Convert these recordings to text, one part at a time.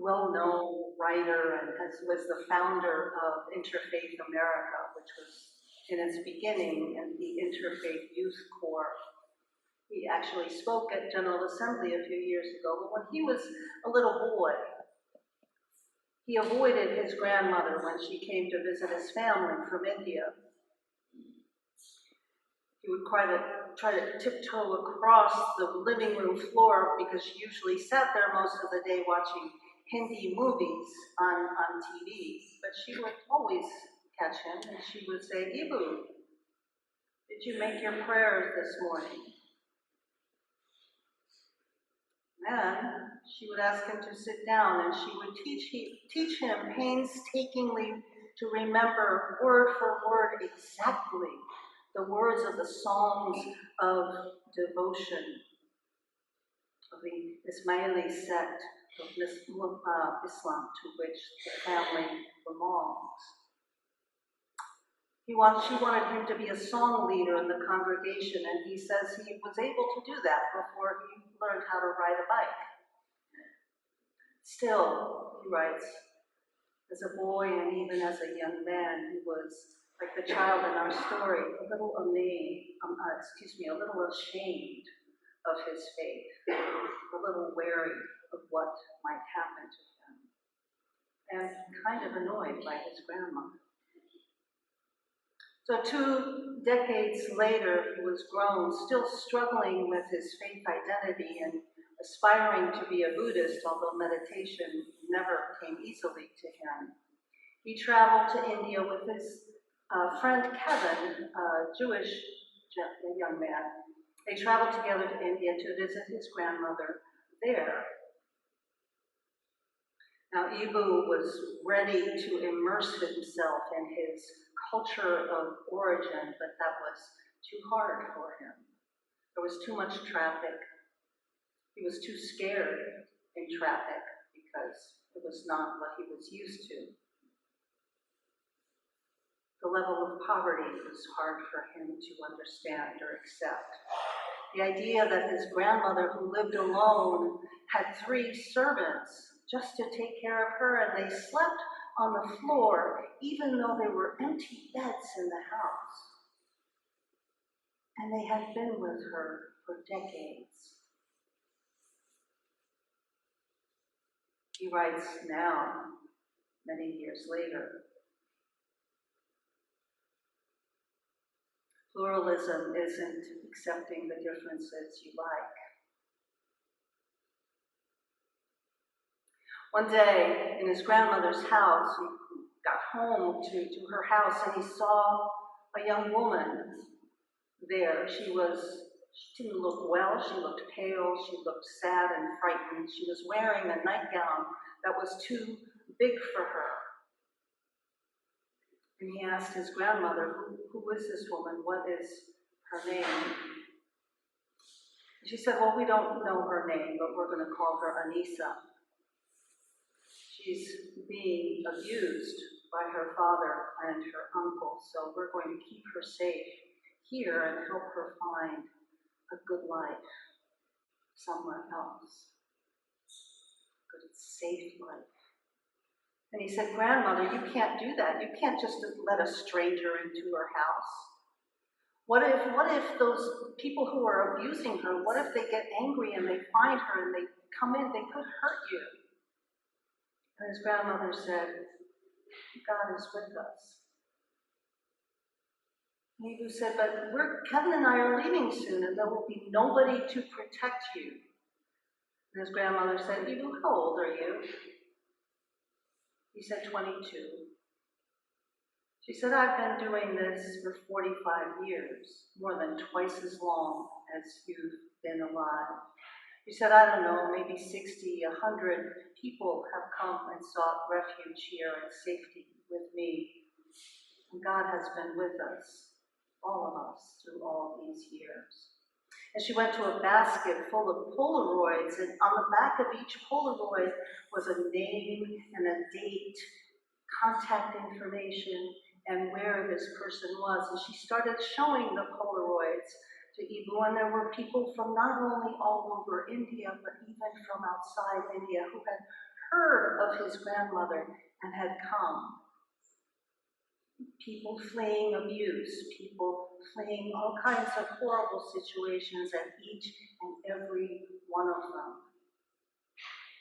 well-known writer and was the founder of Interfaith America, which was in its beginning in the Interfaith Youth Corps. He actually spoke at General Assembly a few years ago, but when he was a little boy, he avoided his grandmother when she came to visit his family from India. He would try to tiptoe across the living room floor because she usually sat there most of the day watching Hindi movies on TV. But she would always catch him and she would say, "Ibu, did you make your prayers this morning?" Then she would ask him to sit down and she would teach him painstakingly to remember word for word exactly the words of the Psalms of devotion of the Ismaili sect of Islam to which the family belongs. She wanted him to be a song leader in the congregation, and he says he was able to do that before he learned how to ride a bike. Still, he writes, as a boy and even as a young man, he was, like the child in our story, a little ashamed of his faith, a little wary of what might happen to him, and kind of annoyed by his grandmother. So 2 decades later, he was grown, still struggling with his faith identity and aspiring to be a Buddhist, although meditation never came easily to him. He traveled to India with his friend Kevin, a Jewish young man. They traveled together to India to visit his grandmother there. Now, Ibu was ready to immerse himself in his culture of origin, but that was too hard for him. There was too much traffic. He was too scared in traffic because it was not what he was used to. The level of poverty was hard for him to understand or accept. The idea that his grandmother, who lived alone, had 3 servants just to take care of her, and they slept on the floor, even though there were empty beds in the house. And they had been with her for decades. He writes now, many years later, pluralism isn't accepting the differences you like. One day, in his grandmother's house, he got home to her house and he saw a young woman there. She didn't look well, she looked pale, she looked sad and frightened. She was wearing a nightgown that was too big for her. And he asked his grandmother, who is this woman? What is her name? And she said, well, we don't know her name, but we're going to call her Anissa. She's being abused by her father and her uncle, so we're going to keep her safe here and help her find a good life somewhere else. A good, safe life. And he said, Grandmother, you can't do that. You can't just let a stranger into her house. What if those people who are abusing her, what if they get angry and they find her and they come in, they could hurt you? And his grandmother said, God is with us. And Ibu said, but Kevin and I are leaving soon and there will be nobody to protect you. And his grandmother said, Ibu, how old are you? He said, 22. She said, I've been doing this for 45 years, more than twice as long as you've been alive. She said, I don't know, maybe 60, 100 people have come and sought refuge here and safety with me. And God has been with us, all of us, through all these years. And she went to a basket full of Polaroids, and on the back of each Polaroid was a name and a date, contact information, and where this person was. And she started showing the Polaroids to Ibu, and there were people from not only all over India, but even from outside India who had heard of his grandmother and had come. People fleeing abuse, people fleeing all kinds of horrible situations, and each and every one of them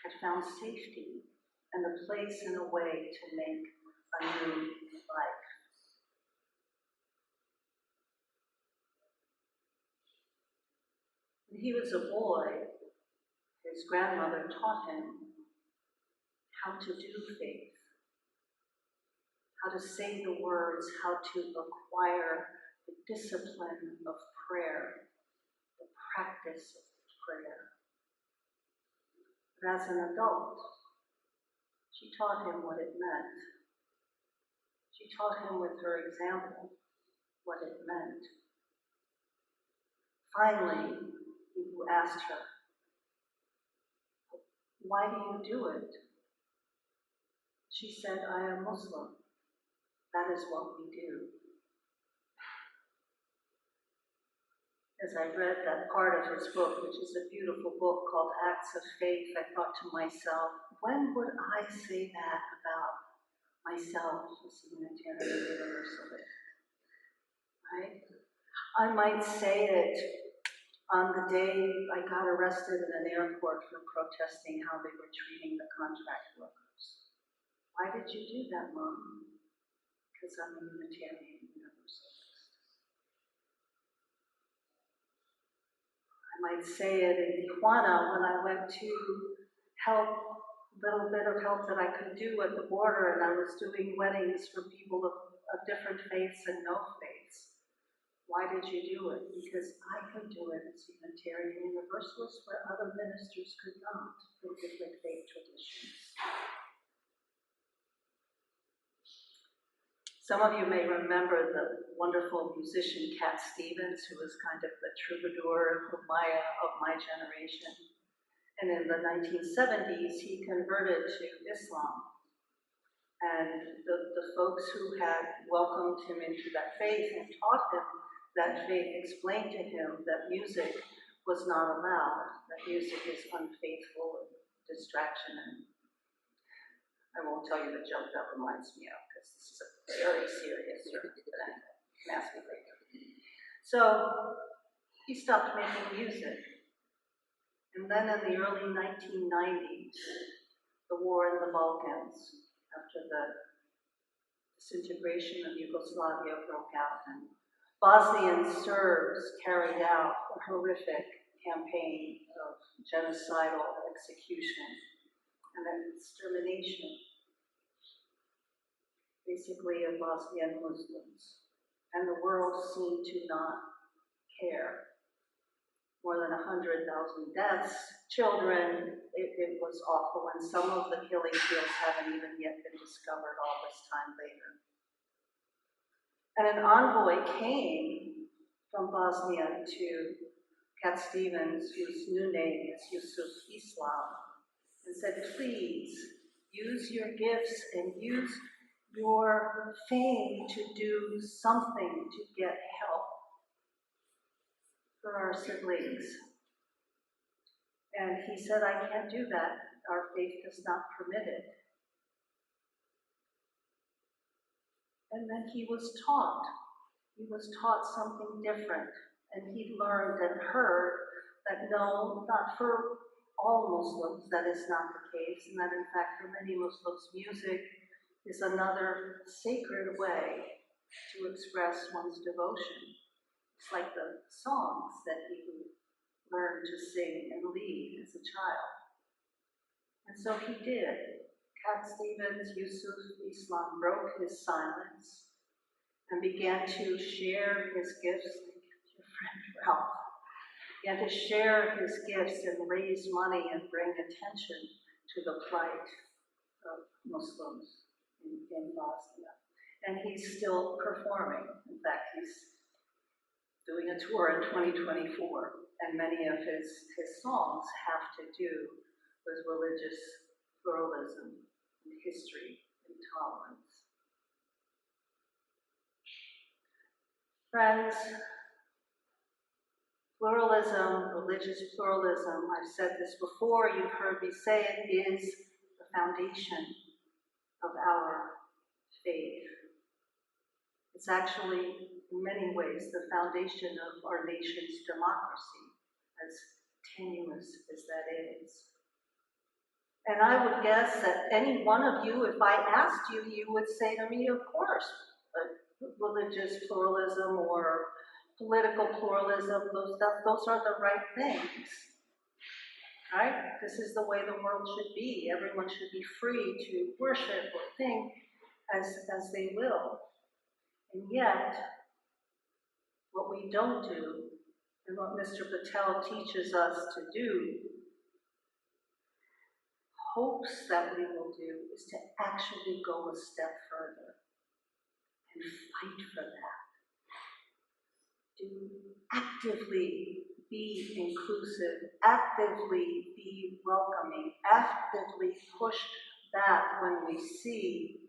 had found safety and a place and a way to make a new life. When he was a boy, his grandmother taught him how to do faith, how to say the words, how to acquire the discipline of prayer, the practice of prayer. But as an adult, she taught him what it meant. She taught him with her example what it meant. Finally, he asked her, "Why do you do it?" She said, "I am Muslim. That is what we do." As I read that part of his book, which is a beautiful book called Acts of Faith, I thought to myself, when would I say that about myself as a Unitarian Universalist? Right? I might say it on the day I got arrested in an airport for protesting how they were treating the contract workers. Why did you do that, Mom? Because I'm a Unitarian Universalist. I might say it in Tijuana when I went to help, little bit of help that I could do at the border, and I was doing weddings for people of different faiths and no faiths. Why did you do it? Because I could do it as a Unitarian Universalist where other ministers could not in different faith traditions. Some of you may remember the wonderful musician Cat Stevens, who was kind of the troubadour of my generation. And in the 1970s, he converted to Islam. And the folks who had welcomed him into that faith and taught him that faith explained to him that music was not allowed, that music is unfaithful and distraction. And I won't tell you the joke that reminds me of, because this is a very serious joke that I'm asking later. So he stopped making music. And then in the early 1990s, the war in the Balkans, after the disintegration of Yugoslavia broke out, and Bosnian Serbs carried out a horrific campaign of genocidal execution and then extermination, basically of Bosnian Muslims. And the world seemed to not care. More than 100,000 deaths, children, it was awful, and some of the killing fields haven't even yet been discovered all this time later. And an envoy came from Bosnia to Cat Stevens, whose new name is Yusuf Islam, and said, "Please use your gifts and use your fame to do something to get help for our siblings." And he said, "I can't do that. Our faith does not permit it." And then he was taught something different. And he learned and heard that no, not for all Muslims, that is not the case. And that in fact, for many Muslims, music is another sacred way to express one's devotion. It's like the songs that he learned to sing and lead as a child. And so he did. Cat Stevens, Yusuf Islam, broke his silence and began to share his gifts, like your friend Ralph, began to share his gifts and raise money and bring attention to the plight of Muslims in Bosnia. And he's still performing. In fact, he's doing a tour in 2024, and many of his songs have to do with religious pluralism and history and tolerance. Friends, pluralism, religious pluralism, I've said this before, you've heard me say it, is the foundation of our faith. It's actually, in many ways, the foundation of our nation's democracy, as tenuous as that is. And I would guess that any one of you, if I asked you, you would say to me, of course, religious pluralism or political pluralism, those are the right things. Right? This is the way the world should be. Everyone should be free to worship or think as they will. And yet, what we don't do, and what Mr. Patel teaches us to do, hopes that we will do, is to actually go a step further and fight for that. To actively be inclusive, actively be welcoming, actively push back when we see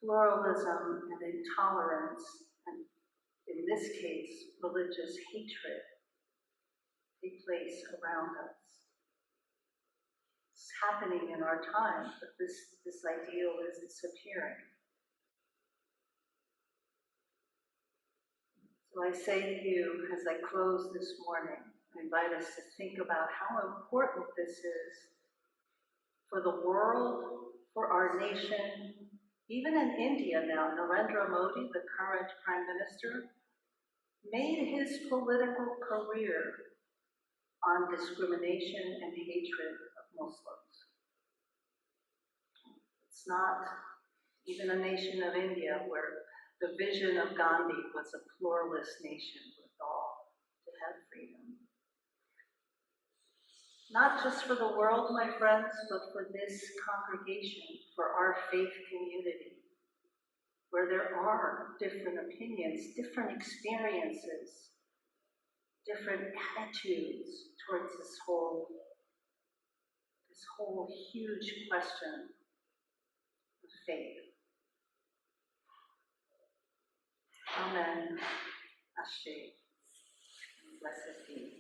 pluralism and intolerance, and in this case, religious hatred, take place around us. It's happening in our time, but this ideal is disappearing. So I say to you, as I close this morning, I invite us to think about how important this is for the world, for our nation. Even in India now, Narendra Modi, the current Prime Minister, made his political career on discrimination and hatred of Muslims. It's not even a nation of India where the vision of Gandhi was a pluralist nation with all to have freedom. Not just for the world, my friends, but for this congregation, for our faith community, where there are different opinions, different experiences, different attitudes towards this whole huge question of faith. Amen. Ashe. Blessed be.